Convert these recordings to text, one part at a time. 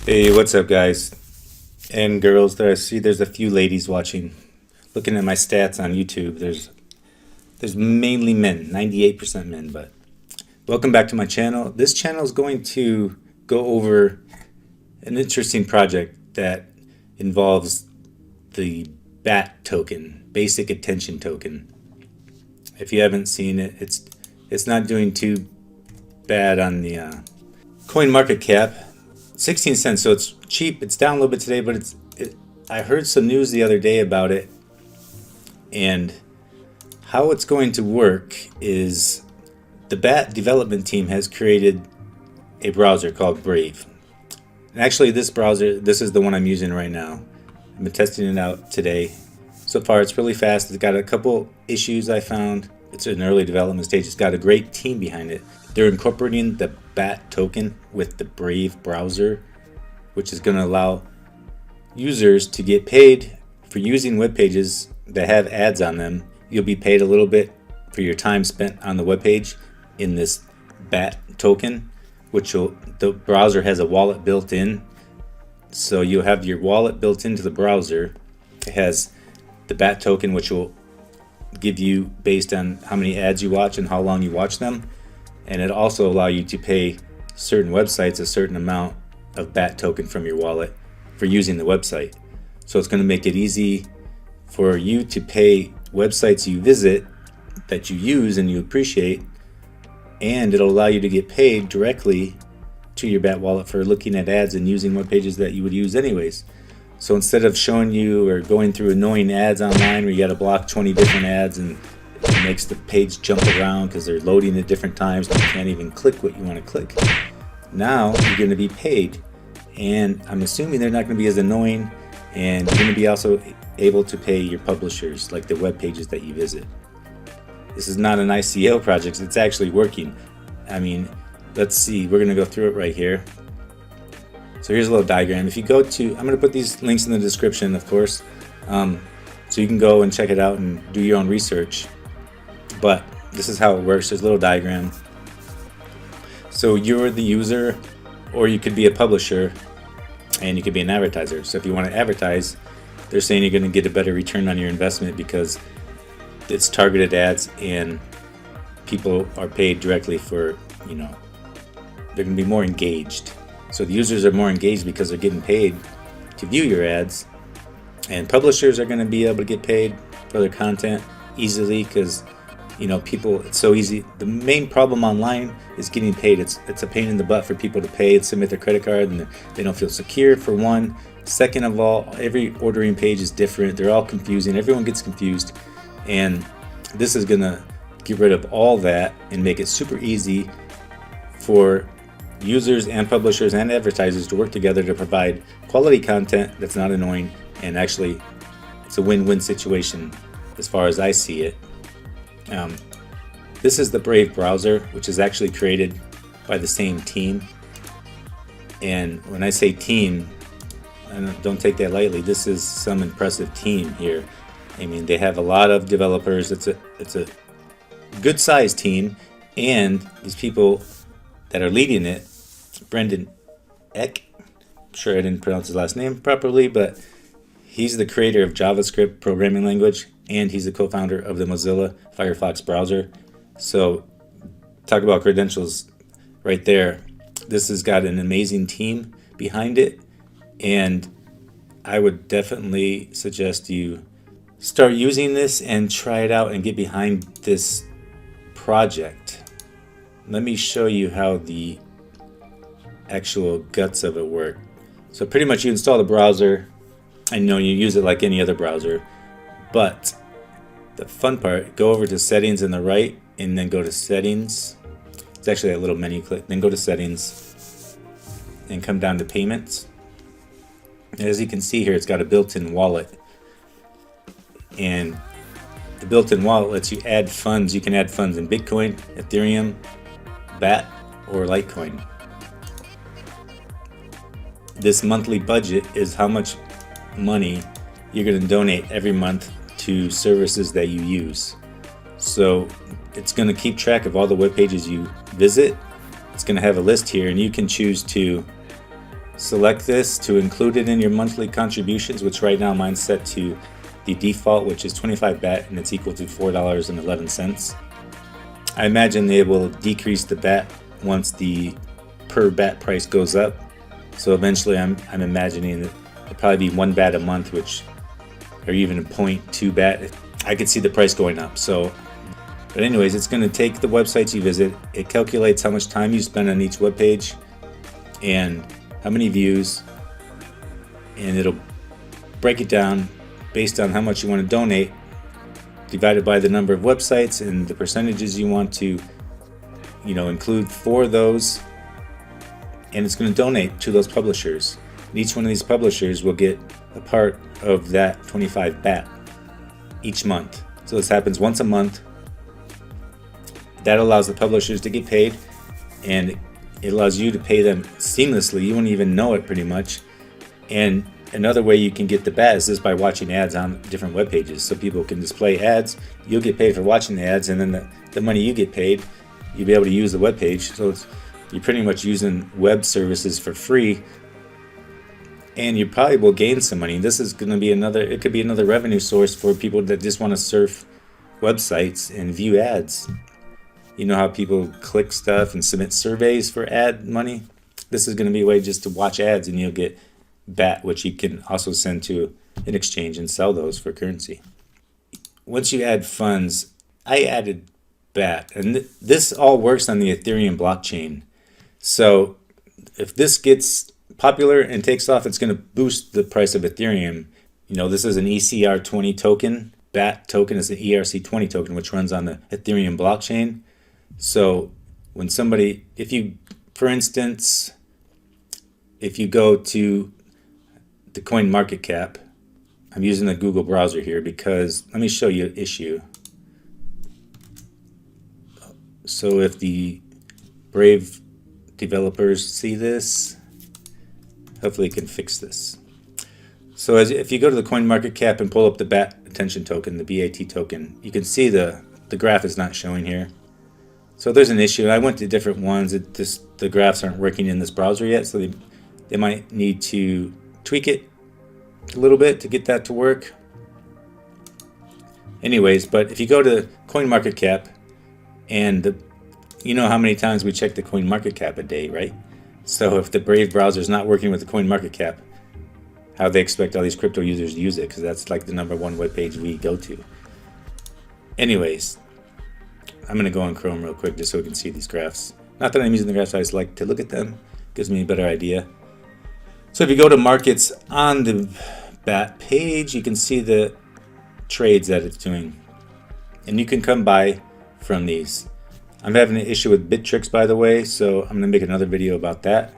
Hey, what's up, guys and girls? There, I see there's a few ladies watching. Looking at my stats on YouTube, there's mainly men, 98% men. But welcome back to my channel. This channel is going to go over an interesting project that involves the BAT token, Basic Attention Token. If you haven't seen it, it's not doing too bad on the coin market cap. 16 cents, so it's cheap. It's down a little bit today, but I heard some news the other day about it, and how it's going to work is the BAT development team has created a browser called Brave. And actually, this browser, this is the one I'm using right now. I've been testing it out today. So far, it's really fast. It's got a couple issues I found. It's in early development stage. It's got a great team behind it. They're incorporating the BAT token with the Brave browser, which is going to allow users to get paid for using web pages that have ads on them. You'll be paid a little bit for your time spent on the web page in this BAT token, the browser has a wallet built in. So you'll have your wallet built into the browser. It has the BAT token, which will give you based on how many ads you watch and how long you watch them. And it also allow you to pay certain websites a certain amount of BAT token from your wallet for using the website. So it's going to make it easy for you to pay websites you visit that you use and you appreciate, and it'll allow you to get paid directly to your BAT wallet for looking at ads and using web pages that you would use anyways. So instead of showing you or going through annoying ads online where you got to block 20 different ads and it makes the page jump around because they're loading at different times and you can't even click what you want to click, now you're going to be paid. And I'm assuming they're not going to be as annoying, and you're going to be also able to pay your publishers, like the web pages that you visit. This is not an ICO project, it's actually working. I mean, let's see, we're going to go through it right here. So here's a little diagram. If you go to, I'm going to put these links in the description, of course, so you can go and check it out and do your own research. But this is how it works. There's a little diagram. So you're the user, or you could be a publisher, and you could be an advertiser. So if you want to advertise, they're saying you're going to get a better return on your investment because it's targeted ads and people are paid directly for, they're going to be more engaged. So the users are more engaged because they're getting paid to view your ads, and publishers are going to be able to get paid for their content easily because people, it's so easy. The main problem online is getting paid. It's a pain in the butt for people to pay and submit their credit card, and they don't feel secure, for one. Second of all, every ordering page is different. They're all confusing. Everyone gets confused, and this is gonna get rid of all that and make it super easy for users and publishers and advertisers to work together to provide quality content that's not annoying, and actually it's a win-win situation as far as I see it. This is the Brave browser, which is actually created by the same team. And when I say team, don't take that lightly. This is some impressive team here. I mean, they have a lot of developers. It's a good-sized team, and these people that are leading it, Brendan Eck, I'm sure I didn't pronounce his last name properly, but he's the creator of JavaScript programming language, and he's the co-founder of the Mozilla Firefox browser. So talk about credentials right there. This has got an amazing team behind it, and I would definitely suggest you start using this and try it out and get behind this project. Let me show you how the actual guts of it work. So pretty much you install the browser, and you use it like any other browser, but the fun part, go over to settings in the right and then go to settings. It's actually a little menu click. Then go to settings and come down to payments. And as you can see here, it's got a built-in wallet, and the built-in wallet lets you add funds. You can add funds in Bitcoin, Ethereum, BAT, or Litecoin. This monthly budget is how much money you're going to donate every month to services that you use. So it's going to keep track of all the web pages you visit. It's going to have a list here, and you can choose to select this to include it in your monthly contributions, which right now mine's set to the default, which is 25 BAT, and it's equal to $4.11. I imagine they will decrease the BAT once the per BAT price goes up. So eventually I'm imagining that it'll probably be 1 BAT a month, or even a 0.2 BAT. I could see the price going up. But anyways, it's going to take the websites you visit. It calculates how much time you spend on each web page and how many views, and it'll break it down based on how much you want to donate, divided by the number of websites and the percentages you want to, include for those. And it's going to donate to those publishers. And each one of these publishers will get a part of that 25 BAT each month. So this happens once a month. That allows the publishers to get paid, and it allows you to pay them seamlessly. You won't even know it pretty much. And another way you can get the BAT is by watching ads on different web pages. So people can display ads. You'll get paid for watching the ads, and then the money you get paid, you'll be able to use the web page. So you're pretty much using web services for free, and you probably will gain some money. This is going to be it could be another revenue source for people that just want to surf websites and view ads. You know how people click stuff and submit surveys for ad money? This is going to be a way just to watch ads, and you'll get BAT, which you can also send to an exchange and sell those for currency. Once you add funds, I added BAT, and this all works on the Ethereum blockchain. So if this gets popular and takes off, it's going to boost the price of Ethereum. This is an ECR20 token. BAT token is an ERC20 token, which runs on the Ethereum blockchain. So when for instance, if you go to the CoinMarketCap, I'm using the Google browser here because let me show you an issue. So if the Brave developers see this, hopefully it can fix this. So if you go to the CoinMarketCap and pull up the BAT attention token, the BAT token, you can see the graph is not showing here. So there's an issue. I went to different ones. The graphs aren't working in this browser yet, so they might need to tweak it a little bit to get that to work. Anyways, but if you go to CoinMarketCap, and you know how many times we check the CoinMarketCap a day, right? So if the Brave browser is not working with the CoinMarketCap, how they expect all these crypto users to use it? Because that's like the #1 web page we go to. Anyways, I'm going to go on Chrome real quick just so we can see these graphs. Not that I'm using the graphs, I just like to look at them. Gives me a better idea. So if you go to markets on the BAT page, you can see the trades that it's doing. And you can come by from these. I'm having an issue with Bittrex, by the way, so I'm going to make another video about that.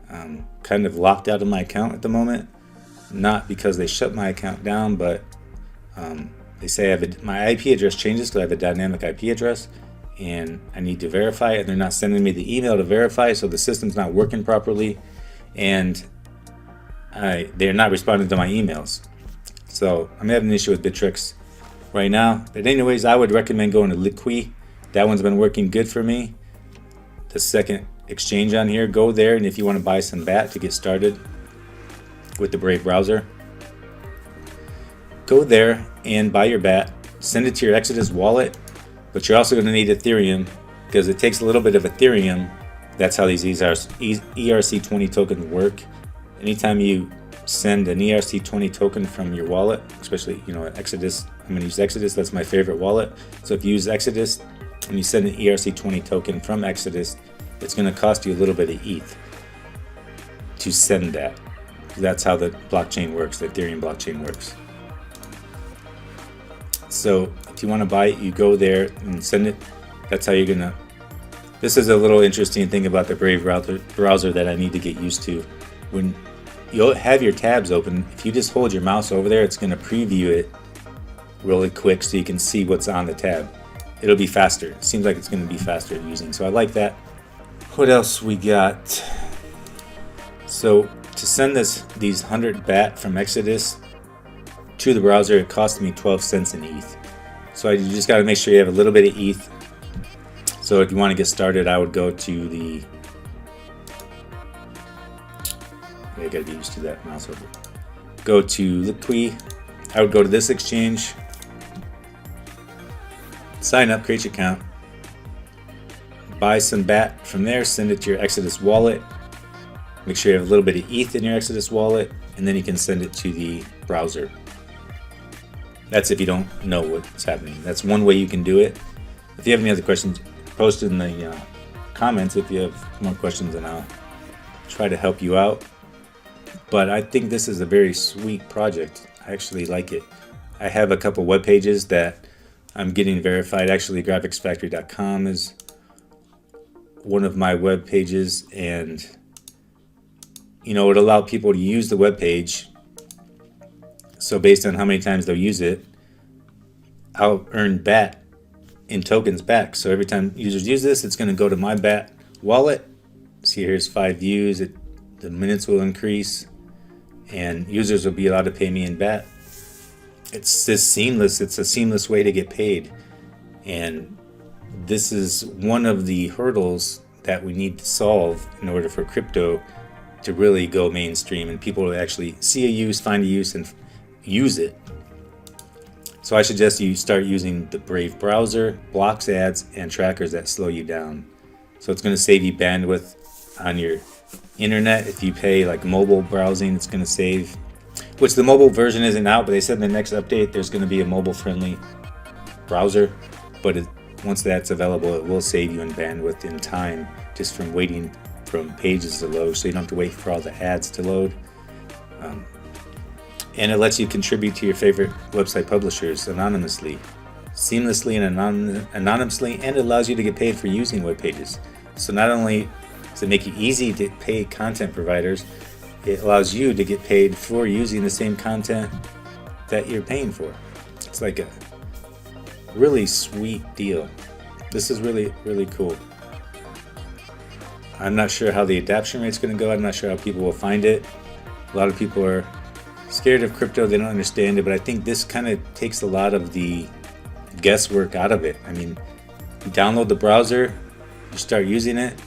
I'm kind of locked out of my account at the moment. Not because they shut my account down, but they say my IP address changes because I have a dynamic IP address, and I need to verify it, and they're not sending me the email to verify, so the system's not working properly, and they're not responding to my emails. So I'm having an issue with Bittrex right now. But anyways, I would recommend going to Liqui. That one's been working good for me. The second exchange on here, go there, and if you want to buy some BAT to get started with the Brave browser, go there and buy your BAT. Send it to your Exodus wallet, but you're also going to need Ethereum because it takes a little bit of Ethereum. That's how these ERC20 tokens work. Anytime you send an ERC20 token from your wallet, especially Exodus, I'm going to use Exodus. That's my favorite wallet. So if you use Exodus and you send an ERC20 token from Exodus, it's going to cost you a little bit of ETH to send that. That's how the blockchain works, the Ethereum blockchain works. So if you want to buy it, you go there and send it. That's how you're going to... This is a little interesting thing about the Brave browser that I need to get used to. When you'll have your tabs open, if you just hold your mouse over there, it's going to preview it really quick so you can see what's on the tab. It'll be faster. It seems like it's going to be faster using, so I like that. What else we got? So to send these 100 BAT from Exodus to the browser, it cost me 12 cents in ETH. So you just got to make sure you have a little bit of ETH. So if you want to get started, I would go to the Yeah, I gotta get used to that mouse over. Go to Liqui. I would go to this exchange, sign up, create your account, buy some BAT from there, send it to your Exodus wallet. Make sure you have a little bit of ETH in your Exodus wallet, and then you can send it to the browser. That's if you don't know what's happening. That's one way you can do it. If you have any other questions, post in the comments if you have more questions, and I'll try to help you out. But I think this is a very sweet project. I actually like it. I have a couple web pages that I'm getting verified. Actually, graphicsfactory.com is one of my web pages, and it allow people to use the web page. So based on how many times they'll use it, I'll earn BAT in tokens back. So every time users use this, it's going to go to my BAT wallet. See, here's 5 views. The minutes will increase, and users will be allowed to pay me in BAT. It's just seamless. It's a seamless way to get paid. And this is one of the hurdles that we need to solve in order for crypto to really go mainstream and people to actually see a use, find a use, and use it. So I suggest you start using the Brave browser, blocks ads, and trackers that slow you down. So it's going to save you bandwidth on your internet. If you pay like mobile browsing, it's going to save, which the mobile version isn't out, but they said in the next update there's going to be a mobile friendly browser. But once that's available, it will save you in bandwidth and time just from waiting from pages to load, so you don't have to wait for all the ads to load. And it lets you contribute to your favorite website publishers anonymously, seamlessly and anonymously, and it allows you to get paid for using web pages. So not only does it make it easy to pay content providers, it allows you to get paid for using the same content that you're paying for. It's like a really sweet deal. This is really, really cool. I'm not sure how the adoption rate's going to go. I'm not sure how people will find it. A lot of people are scared of crypto. They don't understand it, but I think this kind of takes a lot of the guesswork out of it. I mean, you download the browser, you start using it.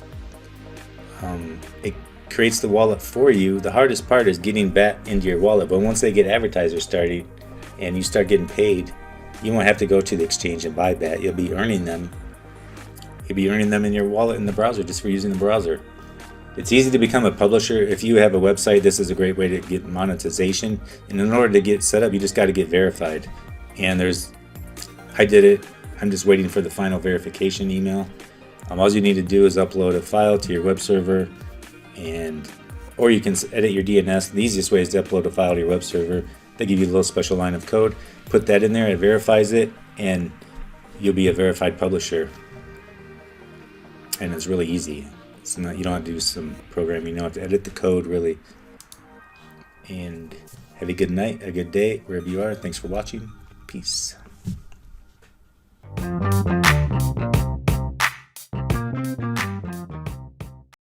It creates the wallet for you. The hardest part is getting BAT into your wallet, but once they get advertisers started and you start getting paid, you won't have to go to the exchange and buy BAT. You'll be earning them. You'll be earning them in your wallet in the browser just for using the browser. It's easy to become a publisher. If you have a website, this is a great way to get monetization. And in order to get set up, you just got to get verified. And I did it. I'm just waiting for the final verification email. All you need to do is upload a file to your web server, or you can edit your DNS. The easiest way is to upload a file to your web server. They give you a little special line of code. Put that in there, it verifies it, and you'll be a verified publisher. And it's really easy. You don't have to do some programming. You don't have to edit the code, really. And have a good night, a good day, wherever you are. Thanks for watching. Peace.